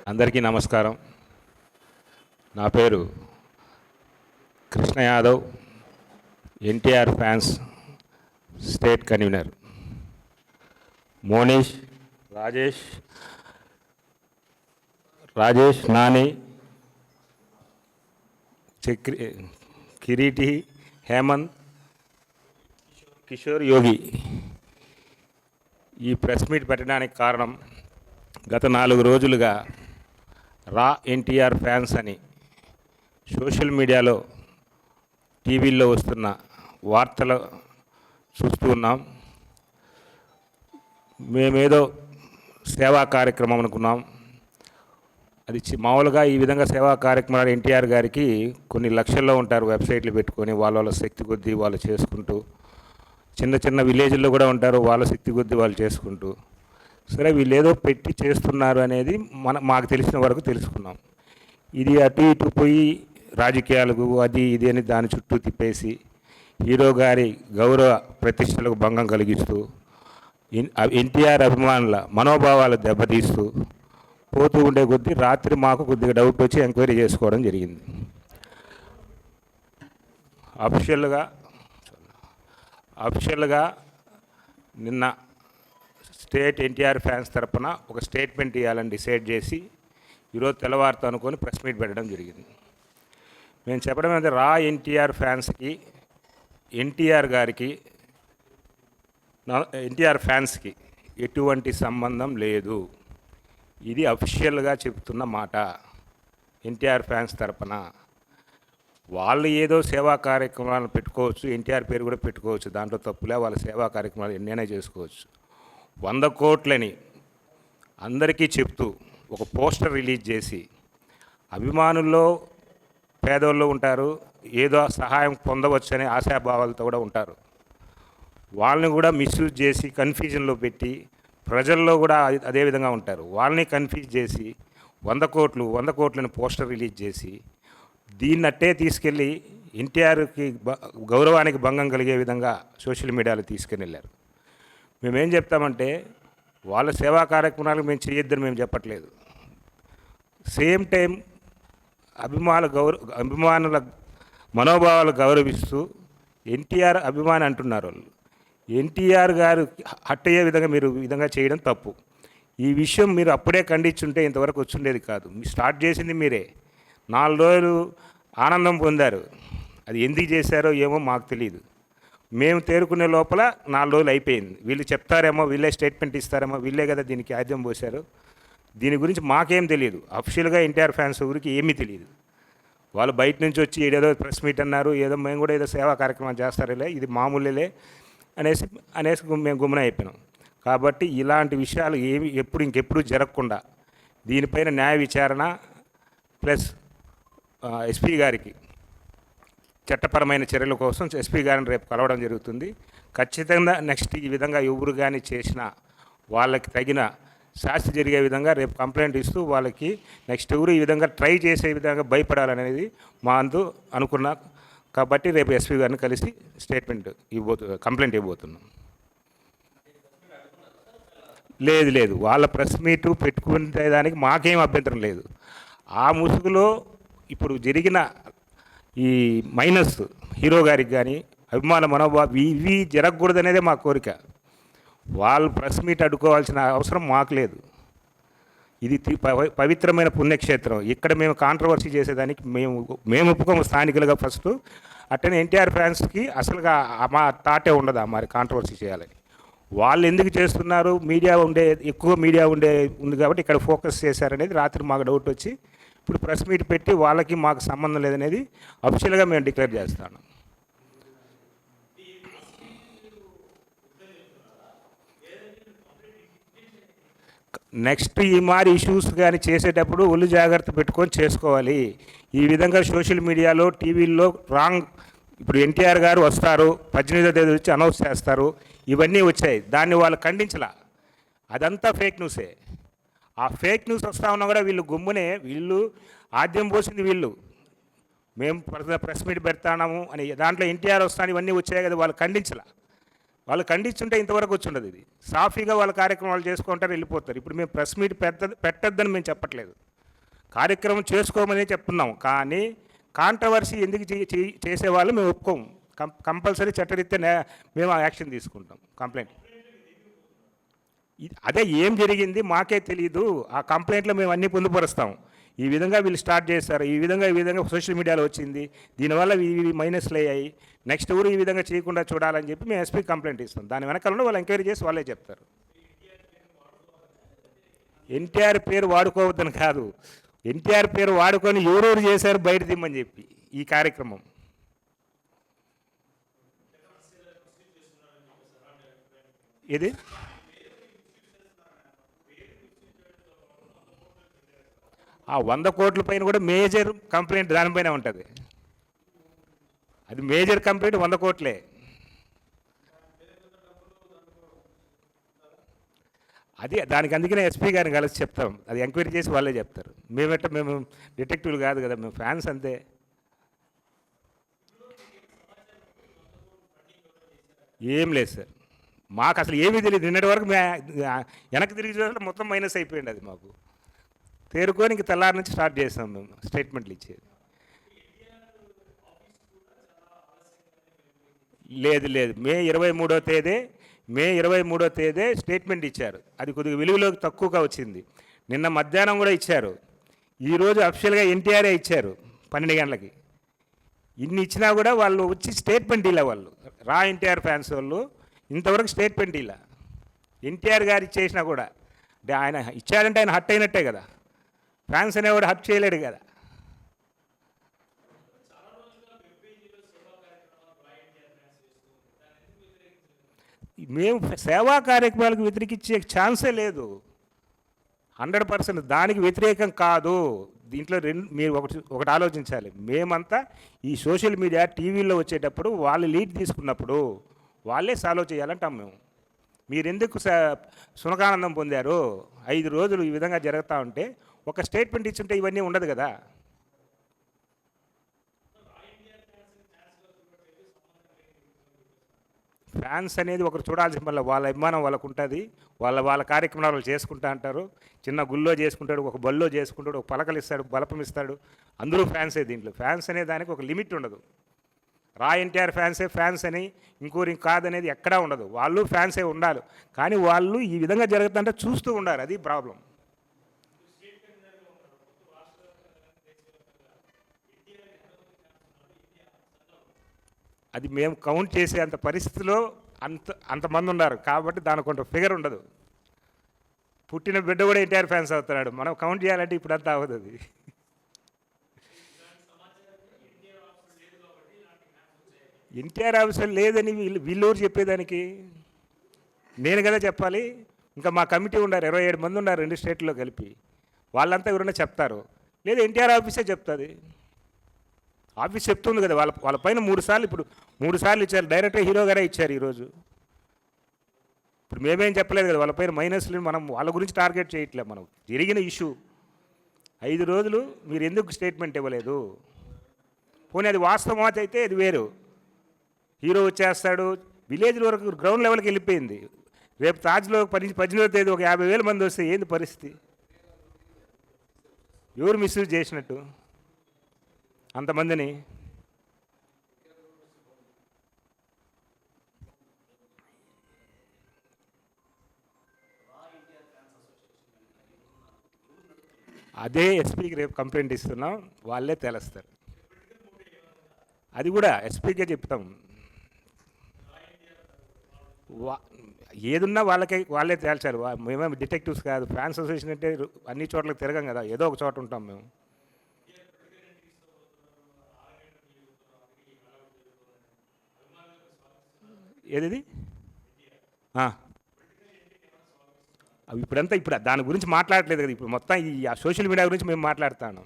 అందరికీ నమస్కారం. నా పేరు Krishna Yadav, NTR fans state convener. Monish, Rajesh, Nani, Kireeti, Hemanth, Kishore, Yogi ఈ ప్రెస్ మీట్ పెట్టడానికి కారణం, గత 4 రోజులుగా రా ఎన్టీఆర్ ఫ్యాన్స్ అని సోషల్ మీడియాలో, టీవీల్లో వస్తున్న వార్తలు చూస్తూ ఉన్నాం. మేమేదో సేవా కార్యక్రమం అనుకున్నాం. అది మామూలుగా ఈ విధంగా సేవా కార్యక్రమాలు ఎన్టీఆర్ గారికి కొన్ని లక్షల్లో ఉంటారు, వెబ్సైట్లు పెట్టుకొని వాళ్ళ శక్తి కొద్దీ వాళ్ళు చేసుకుంటూ, చిన్న చిన్న విలేజ్ల్లో కూడా ఉంటారు, వాళ్ళ శక్తి కొద్దీ వాళ్ళు చేసుకుంటూ. సరే, వీళ్ళు ఏదో పెట్టి చేస్తున్నారు అనేది మాకు తెలిసిన వరకు తెలుసుకున్నాం. ఇది అటు ఇటు పోయి రాజకీయాలకు అది ఇది అని దాని చుట్టూ తిప్పేసి హీరో గారి గౌరవ ప్రతిష్టలకు భంగం కలిగిస్తూ, ఎన్టీఆర్ అభిమానుల మనోభావాలు దెబ్బతీస్తూ పోతూ ఉండే కొద్దీ రాత్రి మాకు కొద్దిగా డౌట్ వచ్చి ఎంక్వైరీ చేసుకోవడం జరిగింది. అఫిషియల్గా నిన్న స్టేట్ ఎన్టీఆర్ ఫ్యాన్స్ తరపున ఒక స్టేట్మెంట్ ఇవ్వాలని డిసైడ్ చేసి ఈరోజు తెల్లవారుతో అనుకొని ప్రెస్ మీట్ పెట్టడం జరిగింది. మేము చెప్పడం అంటే రా ఎన్టీఆర్ ఫ్యాన్స్కి, ఎన్టీఆర్ ఫ్యాన్స్కి ఎటువంటి సంబంధం లేదు. ఇది అఫిషియల్గా చెప్తున్న మాట. ఎన్టీఆర్ ఫ్యాన్స్ తరపున వాళ్ళు ఏదో సేవా కార్యక్రమాలను పెట్టుకోవచ్చు, ఎన్టీఆర్ పేరు కూడా పెట్టుకోవచ్చు, దాంట్లో తప్పులే. వాళ్ళ సేవా కార్యక్రమాలు ఎన్నైనా చేసుకోవచ్చు. 100 కోట్లని అందరికీ చెప్తూ ఒక పోస్టర్ రిలీజ్ చేసి, అభిమానుల్లో పేదోళ్ళు ఉంటారు, ఏదో సహాయం పొందవచ్చనే ఆశాభావాలతో కూడా ఉంటారు. వాళ్ళని కూడా మిస్యూజ్ చేసి కన్ఫ్యూజన్లో పెట్టి, ప్రజల్లో కూడా అదేవిధంగా ఉంటారు, వాళ్ళని కన్ఫ్యూజ్ చేసి 100 కోట్లని పోస్టర్ రిలీజ్ చేసి దీన్నట్టే తీసుకెళ్ళి ఎన్టీఆర్కి గౌరవానికి భంగం కలిగే విధంగా సోషల్ మీడియాలో తీసుకుని వెళ్ళారు. మేమేం చెప్తామంటే, వాళ్ళ సేవా కార్యక్రమాలకు మేము చేయొద్దని మేము చెప్పట్లేదు. సేమ్ టైం అభిమానుల మనోభావాలు గౌరవిస్తూ ఎన్టీఆర్ అభిమాని అంటున్నారు వాళ్ళు. ఎన్టీఆర్ గారు హట్ అయ్యే విధంగా మీరు విధంగా చేయడం తప్పు. ఈ విషయం మీరు అప్పుడే ఖండించుంటే ఇంతవరకు వచ్చుండేది కాదు. మీరు స్టార్ట్ చేసింది మీరే. 4 రోజులు ఆనందం పొందారు. అది ఎందుకు చేశారో ఏమో మాకు తెలియదు. మేము తేరుకునే లోపల 4 రోజులు అయిపోయింది. వీళ్ళు చెప్తారేమో, వీళ్ళే స్టేట్మెంట్ ఇస్తారేమో, వీళ్ళే కదా దీనికి ఆద్యం పోశారు. దీని గురించి మాకేం తెలియదు. అఫిషియల్గా ఎన్టీఆర్ ఫ్యాన్స్ ఊరికి ఏమీ తెలియదు. వాళ్ళు బయట నుంచి వచ్చి ఏదో ప్రెస్ మీట్ అన్నారు, ఏదో మేము కూడా ఏదో సేవా కార్యక్రమం చేస్తారులే, ఇది మామూలులే అనేసి మేము గుమ్మన అయిపోయినాం. కాబట్టి ఇలాంటి విషయాలు ఇంకెప్పుడు జరగకుండా దీనిపైన న్యాయ విచారణ ప్లస్ ఎస్పీ గారికి చట్టపరమైన చర్యల కోసం ఎస్పీ గారిని రేపు కలవడం జరుగుతుంది. ఖచ్చితంగా నెక్స్ట్ ఈ విధంగా ఎవరు కానీ చేసినా వాళ్ళకి తగిన శాస్తి జరిగే విధంగా రేపు కంప్లైంట్ ఇస్తూ వాళ్ళకి నెక్స్ట్ ఎవరు ఈ విధంగా ట్రై చేసే విధంగా భయపడాలనేది మా అందు అనుకున్నా. కాబట్టి రేపు ఎస్పీ గారిని కలిసి కంప్లైంట్ ఇవ్వబోతున్నాం. లేదు, వాళ్ళ ప్రెస్ మీటు పెట్టుకునే దానికి మాకేం అభ్యంతరం లేదు. ఆ ముసుగులో ఇప్పుడు జరిగిన ఈ మైనస్ హీరో గారికి కానీ అభిమాన మనోభావం ఇవి జరగకూడదనేదే మా కోరిక. వాళ్ళు ప్రెస్ మీట్ అడ్డుకోవాల్సిన అవసరం మాకు లేదు. ఇది పవిత్రమైన పుణ్యక్షేత్రం. ఇక్కడ మేము కాంట్రవర్సీ చేసేదానికి మేము ఒప్పుకోము స్థానికులుగా ఫస్ట్. అట్టనే ఎన్టీఆర్ ఫ్యాన్స్కి అసలుగా మా తాటే ఉండదు మరి కాంట్రవర్సీ చేయాలని. వాళ్ళు ఎందుకు చేస్తున్నారు, ఎక్కువ మీడియా ఉంది కాబట్టి ఇక్కడ ఫోకస్ చేశారనేది రాత్రి మాకు డౌట్ వచ్చి ఇప్పుడు ప్రెస్ మీట్ పెట్టి వాళ్ళకి మాకు సంబంధం లేదనేది అఫిషియల్గా మేము డిక్లేర్ చేస్తాను. నెక్స్ట్ ఈ మారి ఇష్యూస్ కానీ చేసేటప్పుడు ఒళ్ళు జాగ్రత్త పెట్టుకొని చేసుకోవాలి. ఈ విధంగా సోషల్ మీడియాలో, టీవీల్లో రాంగ్, ఇప్పుడు ఎన్టీఆర్ గారు వస్తారు, 18వ తేదీ వచ్చి అనౌన్స్ చేస్తారు, ఇవన్నీ వచ్చాయి. దాన్ని వాళ్ళు ఖండించలా. అదంతా ఫేక్ న్యూసే. ఆ ఫేక్ న్యూస్ వస్తూ ఉన్నా కూడా వీళ్ళు ఆద్యం పోసింది వీళ్ళు. మేము ప్రెస్ మీట్ పెడతాము అని దాంట్లో ఎన్టీఆర్ వస్తాను ఇవన్నీ వచ్చాయి కదా, వాళ్ళు ఖండించలా. వాళ్ళు ఖండిస్తుంటే ఇంతవరకు వచ్చి ఉండదు. ఇది సాఫీగా వాళ్ళ కార్యక్రమాలు చేసుకుంటారు, వెళ్ళిపోతారు. ఇప్పుడు మేము ప్రెస్ మీట్ పెట్టొద్దని మేము చెప్పట్లేదు. కార్యక్రమం చేసుకోమని చెప్తున్నాం, కానీ కాంట్రవర్సీ ఎందుకు చేసేవాళ్ళు మేము ఒప్పుకోము. కంపల్సరీ చట్టరీత్యా మేము యాక్షన్ తీసుకుంటాం. కంప్లైంట్ అదే ఏం జరిగింది మాకే తెలియదు. ఆ కంప్లైంట్లో మేము అన్నీ పొందుపరుస్తాం. ఈ విధంగా వీళ్ళు స్టార్ట్ చేస్తారు, ఈ విధంగా సోషల్ మీడియాలో వచ్చింది, దీనివల్ల ఇవి మైనస్లు అయ్యాయి, నెక్స్ట్ ఊరు ఈ విధంగా చేయకుండా చూడాలని చెప్పి మేము ఎస్పీ కంప్లైంట్ ఇస్తాం. దాని వెనకాల వాళ్ళు ఎంక్వైరీ చేసి వాళ్ళే చెప్తారు. ఎన్టీఆర్ పేరు వాడుకోవద్దని కాదు, ఎన్టీఆర్ పేరు వాడుకొని ఎవరెవరు చేశారు బయట దిమ్మని చెప్పి ఈ కార్యక్రమం. ఇది ఆ 100 కోట్ల పైన కూడా మేజర్ కంప్లైంట్ దానిపైన ఉంటుంది. అది మేజర్ కంప్లైంట్ 100 కోట్లే. అది దానికి అందుకనే ఎస్పీ గారిని కలిసి చెప్తాం, అది ఎంక్వైరీ చేసి వాళ్ళే చెప్తారు. మేము డిటెక్టివ్లు కాదు కదా, మేము ఫ్యాన్స్ అంతే. ఏం లేదు సార్, మాకు అసలు ఏమీ తెలియదు. నిన్నటి వరకు వెనక్కి తిరిగి చూస్తే మొత్తం మైనస్ అయిపోయింది. అది మాకు తేరుకొని ఇంక తెల్లారి నుంచి స్టార్ట్ చేస్తాం మేము స్టేట్మెంట్లు ఇచ్చేది. లేదు, మే 23వ తేదీ స్టేట్మెంట్ ఇచ్చారు. అది కొద్దిగా విలువలోకి తక్కువగా వచ్చింది. నిన్న మధ్యాహ్నం కూడా ఇచ్చారు. ఈరోజు అఫిషియల్గా ఎన్టీఆర్ఏ ఇచ్చారు 12 గంటలకి. ఇన్ని ఇచ్చినా కూడా వాళ్ళు వచ్చి స్టేట్మెంట్ ఇలా వాళ్ళు రా ఎన్టీఆర్ ఫ్యాన్స్ వాళ్ళు ఇంతవరకు స్టేట్మెంట్ ఇలా. ఎన్టీఆర్ గారు ఇచ్చేసినా కూడా అంటే ఆయన ఇచ్చారంటే ఆయన హట్ అయినట్టే కదా, ఫ్యాన్స్ అనేవాడు హట్ చేయలేడు కదా. మేము సేవా కార్యక్రమాలకు వ్యతిరేకించే ఛాన్సే లేదు. 100% దానికి వ్యతిరేకం కాదు. దీంట్లో మీరు ఒకటి ఆలోచించాలి. మేమంతా ఈ సోషల్ మీడియా టీవీలో వచ్చేటప్పుడు వాళ్ళు లీడ్ తీసుకున్నప్పుడు వాళ్ళే సాల్వ్ చేయాలంటాం మేము. మీరెందుకు సునకానందం పొందారు? 5 రోజులు ఈ విధంగా జరుగుతూ ఉంటే ఒక స్టేట్మెంట్ ఇచ్చుంటే ఇవన్నీ ఉండదు కదా. ఫ్యాన్స్ అనేది ఒకరు చూడాల్సిన వల్ల వాళ్ళ అభిమానం వాళ్ళకు ఉంటుంది. వాళ్ళ కార్యక్రమాలు చేసుకుంటా అంటారు. చిన్న గుళ్ళో చేసుకుంటాడు, ఒక బల్లో చేసుకుంటాడు, ఒక పలకలు ఇస్తాడు, బలపం ఇస్తాడు. అందరూ ఫ్యాన్సే. దీంట్లో ఫ్యాన్స్ అనే దానికి ఒక లిమిట్ ఉండదు. రా ఎన్టీఆర్ ఫ్యాన్స్ అని ఇంకోరి కాదనేది ఎక్కడా ఉండదు. వాళ్ళు ఫ్యాన్సే ఉండాలి. కానీ వాళ్ళు ఈ విధంగా జరుగుతుంటే చూస్తూ ఉండాలి. అది ప్రాబ్లం. అది మేము కౌంట్ చేసే అంత పరిస్థితిలో అంతమంది ఉన్నారు కాబట్టి దానికి కొంత ఫిగర్ ఉండదు. పుట్టిన బిడ్డ కూడా ఎన్టీఆర్ ఫ్యాన్స్ అవుతున్నాడు. మనం కౌంట్ చేయాలంటే ఇప్పుడు అంతా అవ్వదు. అది ఎన్టీఆర్ ఆఫీసర్ లేదని వీళ్ళూరు చెప్పేదానికి నేను కదా చెప్పాలి. ఇంకా మా కమిటీ ఉన్నారు, 27 మంది ఉన్నారు 2 స్టేట్లో కలిపి. వాళ్ళంతా ఎవరైనా చెప్తారు, లేదు ఎన్టీఆర్ ఆఫీసే చెప్తుంది. ఆఫీస్ చెప్తుంది కదా. వాళ్ళ పైన 3 సార్లు ఇప్పుడు 3 సార్లు ఇచ్చారు. డైరెక్టర్ హీరో గారే ఇచ్చారు ఈరోజు. ఇప్పుడు మేమేం చెప్పలేదు కదా వాళ్ళ పైన మైనస్లు. మనం వాళ్ళ గురించి టార్గెట్ చేయట్లేదు. మనం జరిగిన ఇష్యూ 5 రోజులు మీరు ఎందుకు స్టేట్మెంట్ ఇవ్వలేదు? పోనీ అది వాస్తవం అయితే అది వేరు. హీరో వచ్చేస్తాడు, విలేజ్ వరకు గ్రౌండ్ లెవెల్కి వెళ్ళిపోయింది. రేపు తాజ్లో 18వ తేదీ ఒక 50,000 మంది వస్తే ఏంది పరిస్థితి? ఎవరు మిస్యూజ్ చేసినట్టు అంతమందిని? అదే ఎస్పీకి రేపు కంప్లైంట్ ఇస్తున్నాం, వాళ్ళే తేలుస్తారు. అది కూడా ఎస్పీకే చెప్తాం. ఏదున్నా వాళ్ళే తేల్చాలి. మేమేమి డిటెక్టివ్స్ కాదు. ఫ్యాన్స్ అసోసియేషన్ అంటే అన్ని చోట్లకి తిరగం కదా, ఏదో ఒక చోట ఉంటాం మేము. ఏది అవి ఇప్పుడు దాని గురించి మాట్లాడట్లేదు కదా. ఇప్పుడు మొత్తం ఈ సోషల్ మీడియా గురించి మేము మాట్లాడుతాను.